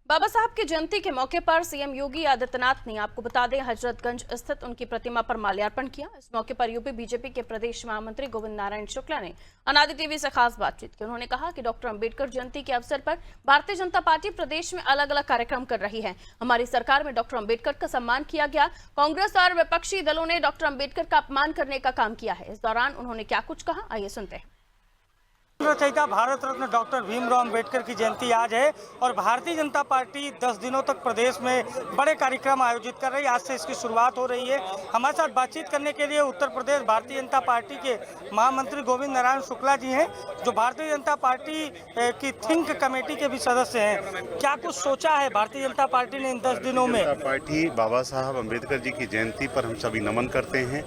बाबा साहब की जयंती के मौके पर सीएम योगी आदित्यनाथ ने आपको बता दें हजरतगंज स्थित उनकी प्रतिमा पर माल्यार्पण किया। इस मौके पर यूपी बीजेपी के प्रदेश महामंत्री गोविंद नारायण शुक्ला ने अनादि टीवी से खास बातचीत की। उन्होंने कहा कि डॉक्टर अंबेडकर जयंती के अवसर पर भारतीय जनता पार्टी प्रदेश में अलग अलग कार्यक्रम कर रही है। हमारी सरकार में डॉक्टर अंबेडकर का सम्मान किया गया। कांग्रेस और विपक्षी दलों ने डॉक्टर अंबेडकर का अपमान करने का काम किया है। इस दौरान उन्होंने क्या कुछ कहा, आइए सुनते हैं। रचयिता भारत रत्न डॉक्टर भीमराव अंबेडकर की जयंती आज है और भारतीय जनता पार्टी 10 दिनों तक प्रदेश में बड़े कार्यक्रम आयोजित कर रही है। आज से इसकी शुरुआत हो रही है। हमारे साथ बातचीत करने के लिए उत्तर प्रदेश भारतीय जनता पार्टी के महामंत्री गोविंद नारायण शुक्ला जी हैं, जो भारतीय जनता पार्टी की थिंक कमेटी के भी सदस्य हैं। क्या कुछ सोचा है भारतीय जनता पार्टी ने इन 10 दिनों में? पार्टी बाबा साहब अम्बेडकर जी की जयंती पर हम सभी नमन करते हैं।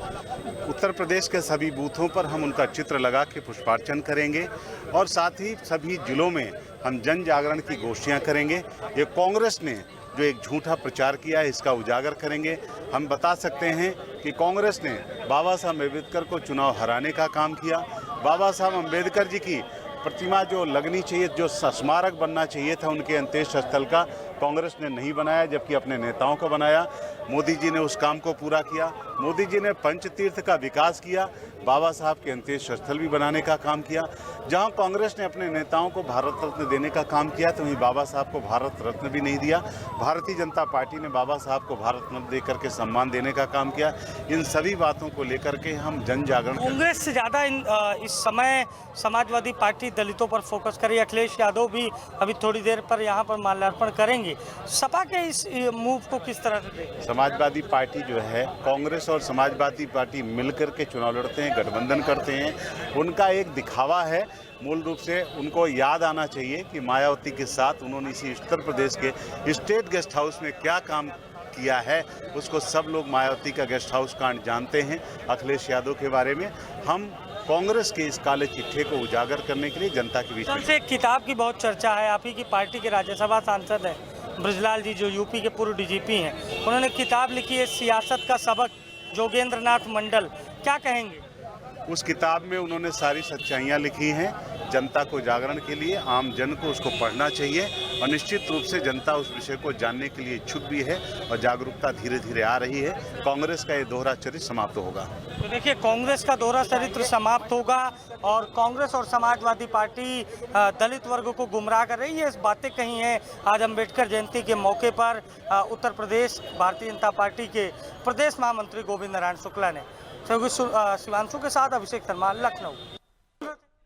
उत्तर प्रदेश के सभी बूथों पर हम उनका चित्र लगा के पुष्पार्चन करेंगे और साथ ही सभी जिलों में हम जन जागरण की गोष्ठियां करेंगे। ये कांग्रेस ने जो एक झूठा प्रचार किया है इसका उजागर करेंगे। हम बता सकते हैं कि कांग्रेस ने बाबा साहब अम्बेडकर को चुनाव हराने का काम किया। बाबा साहब अम्बेडकर जी की प्रतिमा जो लगनी चाहिए, जो स्मारक बनना चाहिए था उनके अंत्येष्टि स्थल का, कांग्रेस ने नहीं बनाया, जबकि अपने नेताओं का बनाया। मोदी जी ने उस काम को पूरा किया। मोदी जी ने पंचतीर्थ का विकास किया, बाबा साहब के अंत्येष्टि स्थल भी बनाने का काम किया। जहां कांग्रेस ने अपने नेताओं को भारत रत्न देने का काम किया तो वहीं बाबा साहब को भारत रत्न भी नहीं दिया। भारतीय जनता पार्टी ने बाबा साहब को भारत रत्न देकर के सम्मान देने का काम किया। इन सभी बातों को लेकर के हम जन जागरण कांग्रेस से ज़्यादा इस समय समाजवादी पार्टी दलितों पर फोकस करी। अखिलेश यादव भी अभी थोड़ी देर पर यहाँ पर माल्यार्पण करेंगे। सपा के इस मूव को किस तरह से देखें? समाजवादी पार्टी जो है, कांग्रेस और समाजवादी पार्टी मिलकर के चुनाव लड़ते हैं, गठबंधन करते हैं। उनका एक दिखावा है। मूल रूप से उनको याद आना चाहिए कि मायावती के साथ उन्होंने इसी उत्तर प्रदेश के स्टेट गेस्ट हाउस में क्या काम किया है, उसको सब लोग मायावती का गेस्ट हाउस कांड जानते हैं। अखिलेश यादव के बारे में हम कांग्रेस के इस काले चिट्ठे को उजागर करने के लिए जनता के बीच में से एक किताब की बहुत चर्चा है। आप ही की पार्टी के राज्यसभा सांसद हैं ब्रजलाल जी, जो यूपी के पूर्व डीजीपी हैं। उन्होंने किताब लिखी है सियासत का सबक, जोगेंद्रनाथ मंडल। क्या कहेंगे? उस किताब में उन्होंने सारी सच्चाइयाँ लिखी हैं। जनता को जागरण के लिए आम जन को उसको पढ़ना चाहिए और निश्चित रूप से जनता उस विषय को जानने के लिए इच्छुक भी है और जागरूकता धीरे धीरे आ रही है। कांग्रेस का ये दोहरा चरित्र समाप्त होगा। तो देखिए, कांग्रेस का दोहरा चरित्र समाप्त होगा और कांग्रेस और समाजवादी पार्टी दलित वर्ग को गुमराह कर रही है। इस बातें कही हैं आज अंबेडकर जयंती के मौके पर उत्तर प्रदेश भारतीय जनता पार्टी के प्रदेश महामंत्री गोविंद नारायण शुक्ला ने। शिवांशु के साथ अभिषेक शर्मा, लखनऊ।